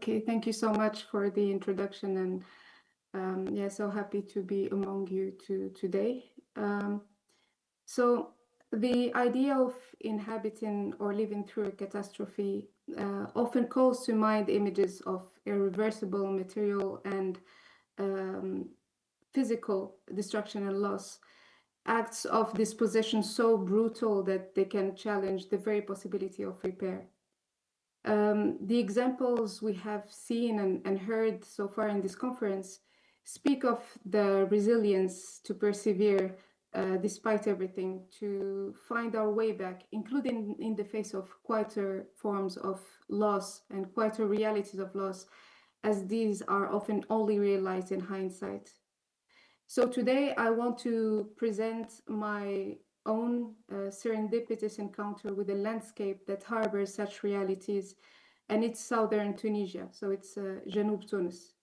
Okay, thank you so much for the introduction, and yeah, so happy to be among you today. So the idea of inhabiting or living through a catastrophe often calls to mind images of irreversible material and um, physical destruction and loss, acts of dispossession so brutal that they can challenge the very possibility of repair. The examples we have seen and heard so far in this conference speak of the resilience to persevere despite everything, to find our way back, including in the face of quieter forms of loss and quieter realities of loss, as these are often only realized in hindsight. So today I want to present my own serendipitous encounter with a landscape that harbors such realities, and it's southern Tunisia, so it's Janoub Tunis.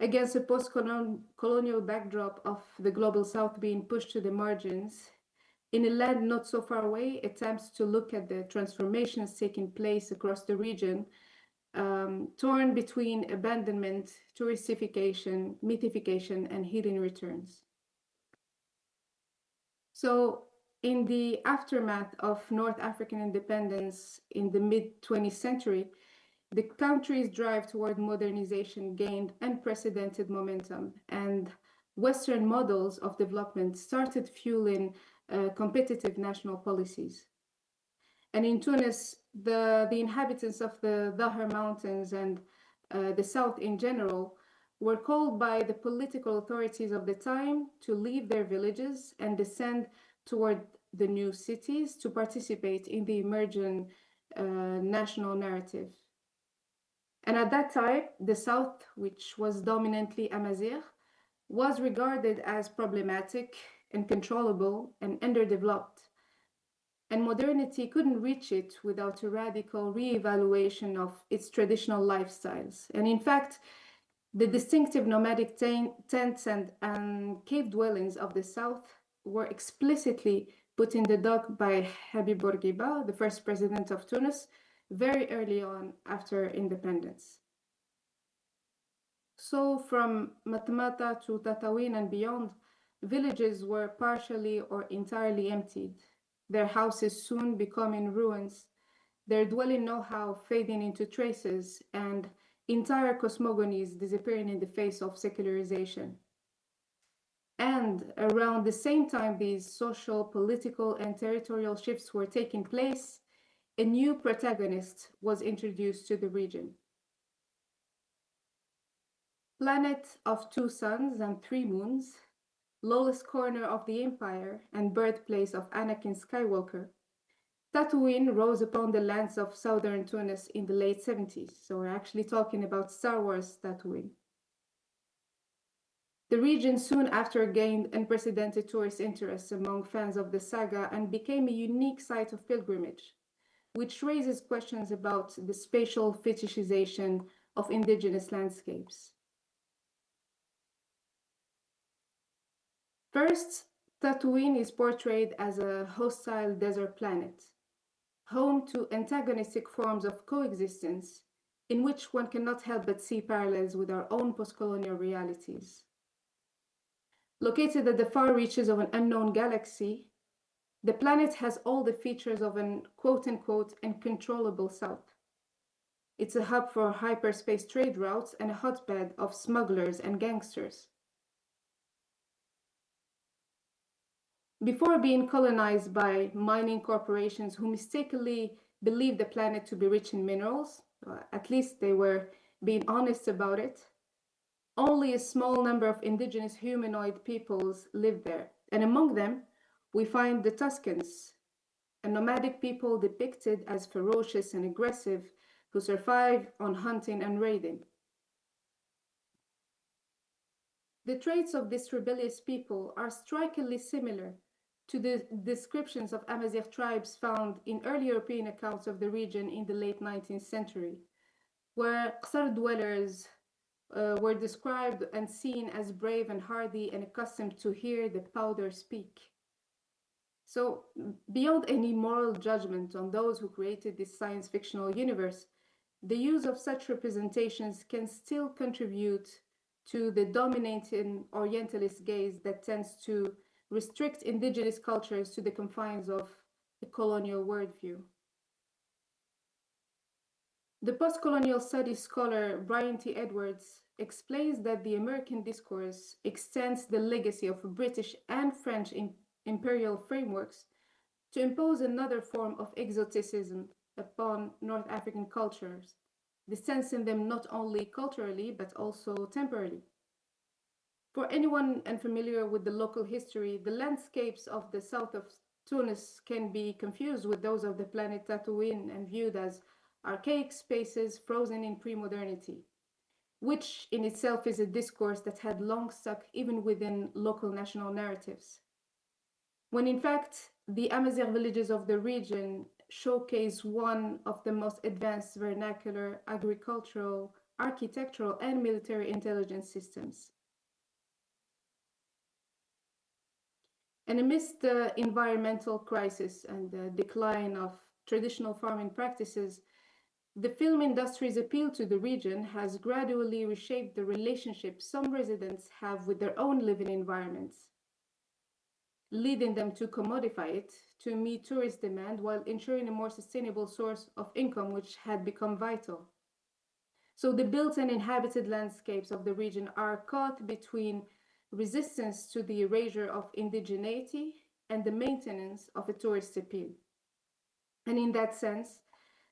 Against a post-colonial backdrop of the global south being pushed to the margins, in a land not so far away, attempts to look at the transformations taking place across the region, torn between abandonment, touristification, mythification, and hidden returns. So in the aftermath of North African independence in the mid-20th century, the country's drive toward modernization gained unprecedented momentum, and Western models of development started fueling competitive national policies. And in Tunis, the inhabitants of the Dhahar Mountains and the south in general were called by the political authorities of the time to leave their villages and descend toward the new cities to participate in the emerging national narrative. And at that time, the south, which was dominantly Amazigh, was regarded as problematic, uncontrollable, and underdeveloped. And modernity couldn't reach it without a radical re-evaluation of its traditional lifestyles. And in fact, the distinctive nomadic tents and cave dwellings of the south were explicitly put in the dock by Habib Bourguiba, the first president of Tunis, very early on after independence. So from Matmata to Tatooine and beyond, villages were partially or entirely emptied, their houses soon becoming ruins, their dwelling know-how fading into traces, and entire cosmogonies disappearing in the face of secularization. And around the same time these social, political, and territorial shifts were taking place, a new protagonist was introduced to the region. Planet of 2 suns and 3 moons, lowest corner of the empire and birthplace of Anakin Skywalker, Tatooine rose upon the lands of southern Tunis in the late 70s. So we're actually talking about Star Wars Tatooine. The region soon after gained unprecedented tourist interest among fans of the saga and became a unique site of pilgrimage, which raises questions about the spatial fetishization of indigenous landscapes. First, Tatooine is portrayed as a hostile desert planet, home to antagonistic forms of coexistence in which one cannot help but see parallels with our own post-colonial realities. Located at the far reaches of an unknown galaxy, the planet has all the features of an quote-unquote uncontrollable south. It's a hub for hyperspace trade routes and a hotbed of smugglers and gangsters. Before being colonized by mining corporations who mistakenly believed the planet to be rich in minerals, at least they were being honest about it, only a small number of indigenous humanoid peoples lived there. And among them, we find the Tuscans, a nomadic people depicted as ferocious and aggressive who survive on hunting and raiding. The traits of this rebellious people are strikingly similar to the descriptions of Amazigh tribes found in early European accounts of the region in the late 19th century, where Qsar dwellers were described and seen as brave and hardy and accustomed to hear the powder speak. So beyond any moral judgment on those who created this science fictional universe, the use of such representations can still contribute to the dominating Orientalist gaze that tends to restrict indigenous cultures to the confines of the colonial worldview. The postcolonial studies scholar Brian T. Edwards explains that the American discourse extends the legacy of British and French imperial frameworks to impose another form of exoticism upon North African cultures, distancing them not only culturally but also temporally. For anyone unfamiliar with the local history, the landscapes of the south of Tunis can be confused with those of the planet Tatooine and viewed as archaic spaces frozen in pre-modernity, which in itself is a discourse that had long stuck even within local national narratives. When in fact, the Amazigh villages of the region showcase one of the most advanced vernacular, agricultural, architectural, and military intelligence systems. And amidst the environmental crisis and the decline of traditional farming practices, the film industry's appeal to the region has gradually reshaped the relationship some residents have with their own living environments, leading them to commodify it to meet tourist demand while ensuring a more sustainable source of income, which had become vital. So the built and inhabited landscapes of the region are caught between resistance to the erasure of indigeneity and the maintenance of a tourist appeal. And in that sense,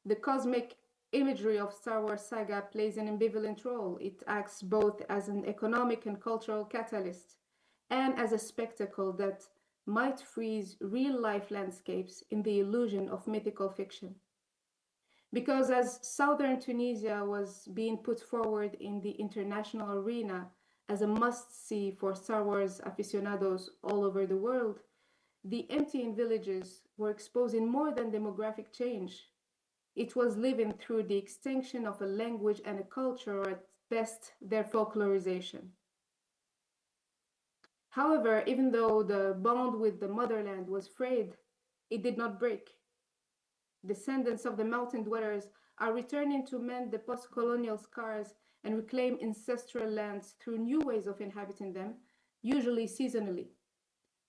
the cosmic imagery of Star Wars saga plays an ambivalent role. It acts both as an economic and cultural catalyst and as a spectacle that might freeze real-life landscapes in the illusion of mythical fiction. Because as southern Tunisia was being put forward in the international arena as a must-see for Star Wars aficionados all over the world, the emptying villages were exposing more than demographic change. It was living through the extinction of a language and a culture, or at best, their folklorization. However, even though the bond with the motherland was frayed, it did not break. Descendants of the mountain dwellers are returning to mend the post-colonial scars and reclaim ancestral lands through new ways of inhabiting them, usually seasonally.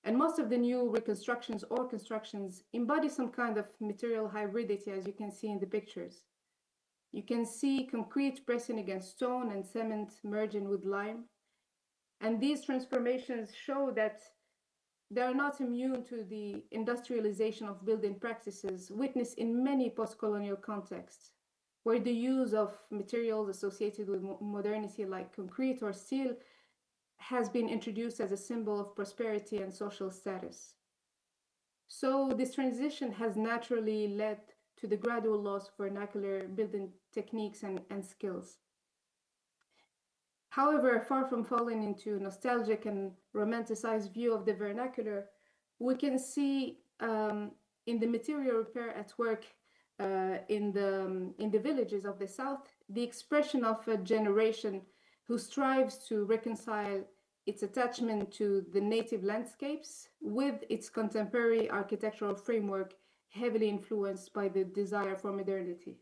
And most of the new reconstructions or constructions embody some kind of material hybridity, as you can see in the pictures. You can see concrete pressing against stone and cement merging with lime. And these transformations show that they are not immune to the industrialization of building practices witnessed in many post-colonial contexts, where the use of materials associated with modernity like concrete or steel has been introduced as a symbol of prosperity and social status. So this transition has naturally led to the gradual loss of vernacular building techniques and skills. However, far from falling into nostalgic and romanticized view of the vernacular, we can see in the material repair at work in the villages of the South, the expression of a generation who strives to reconcile its attachment to the native landscapes with its contemporary architectural framework, heavily influenced by the desire for modernity.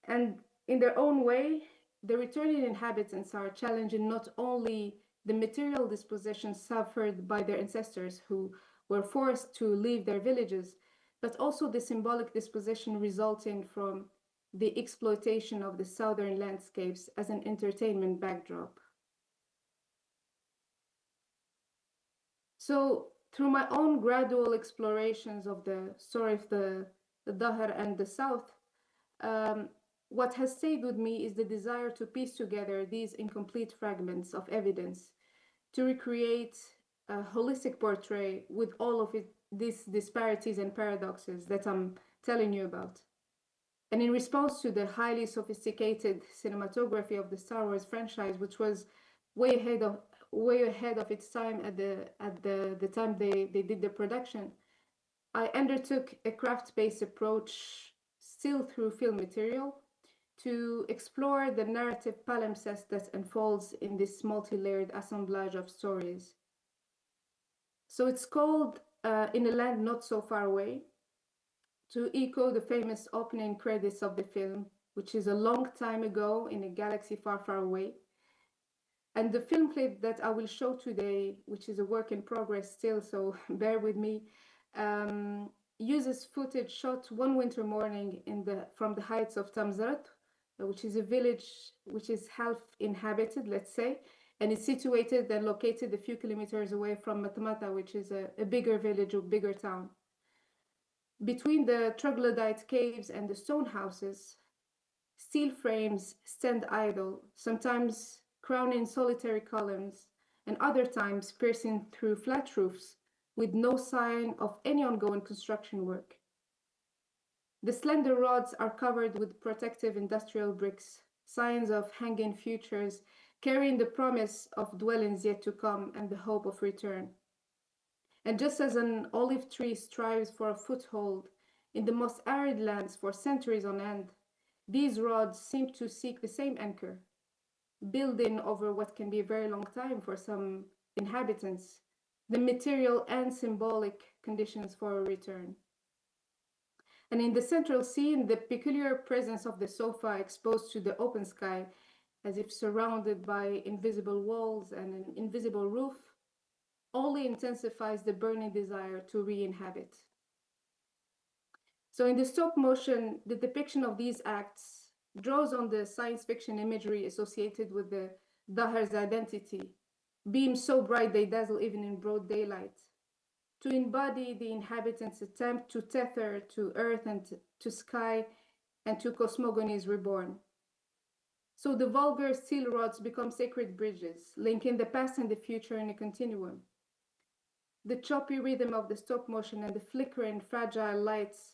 And in their own way, the returning inhabitants are challenging not only the material dispossession suffered by their ancestors who were forced to leave their villages, but also the symbolic dispossession resulting from the exploitation of the southern landscapes as an entertainment backdrop. So through my own gradual explorations of the story of the Dahr and the South, what has stayed with me is the desire to piece together these incomplete fragments of evidence to recreate a holistic portrait with all of these disparities and paradoxes that I'm telling you about. And in response to the highly sophisticated cinematography of the Star Wars franchise, which was way ahead of its time at the time they did the production, I undertook a craft-based approach, still through film material, to explore the narrative palimpsest that unfolds in this multi-layered assemblage of stories. So it's called In a Land Not So Far Away, to echo the famous opening credits of the film, which is a long time ago in a galaxy far, far away. And the film clip that I will show today, which is a work in progress still, so bear with me, uses footage shot one winter morning from the heights of Tamzart, which is a village which is half inhabited, let's say, and it's situated and located a few kilometers away from Matmata, which is a bigger village or bigger town. Between the troglodyte caves and the stone houses, steel frames stand idle, sometimes crowning solitary columns, and other times piercing through flat roofs with no sign of any ongoing construction work. The slender rods are covered with protective industrial bricks, signs of hanging futures, carrying the promise of dwellings yet to come and the hope of return. And just as an olive tree strives for a foothold in the most arid lands for centuries on end, these rods seem to seek the same anchor, building over what can be a very long time for some inhabitants, the material and symbolic conditions for a return. And in the central scene, the peculiar presence of the sofa exposed to the open sky, as if surrounded by invisible walls and an invisible roof, only intensifies the burning desire to re-inhabit. So in the stop motion, the depiction of these acts draws on the science fiction imagery associated with the Dahar's identity, beams so bright they dazzle even in broad daylight, to embody the inhabitants' attempt to tether to earth and to sky and to cosmogonies reborn. So the vulgar steel rods become sacred bridges, linking the past and the future in a continuum. The choppy rhythm of the stop motion and the flickering fragile lights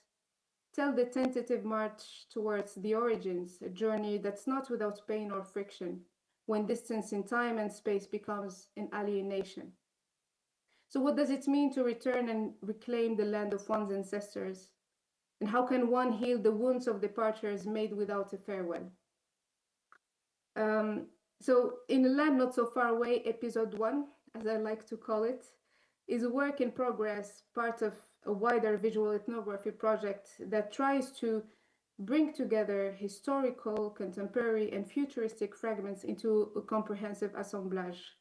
tell the tentative march towards the origins, a journey that's not without pain or friction, when distance in time and space becomes an alienation. So what does it mean to return and reclaim the land of one's ancestors? And how can one heal the wounds of departures made without a farewell? So in a land not so far away, episode 1, as I like to call it, is a work in progress, part of a wider visual ethnography project that tries to bring together historical, contemporary, and futuristic fragments into a comprehensive assemblage.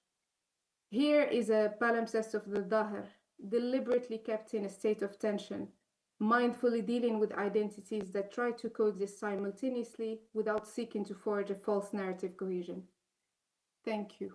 Here is a palimpsest of the Dahr, deliberately kept in a state of tension, mindfully dealing with identities that try to coexist simultaneously without seeking to forge a false narrative cohesion. Thank you.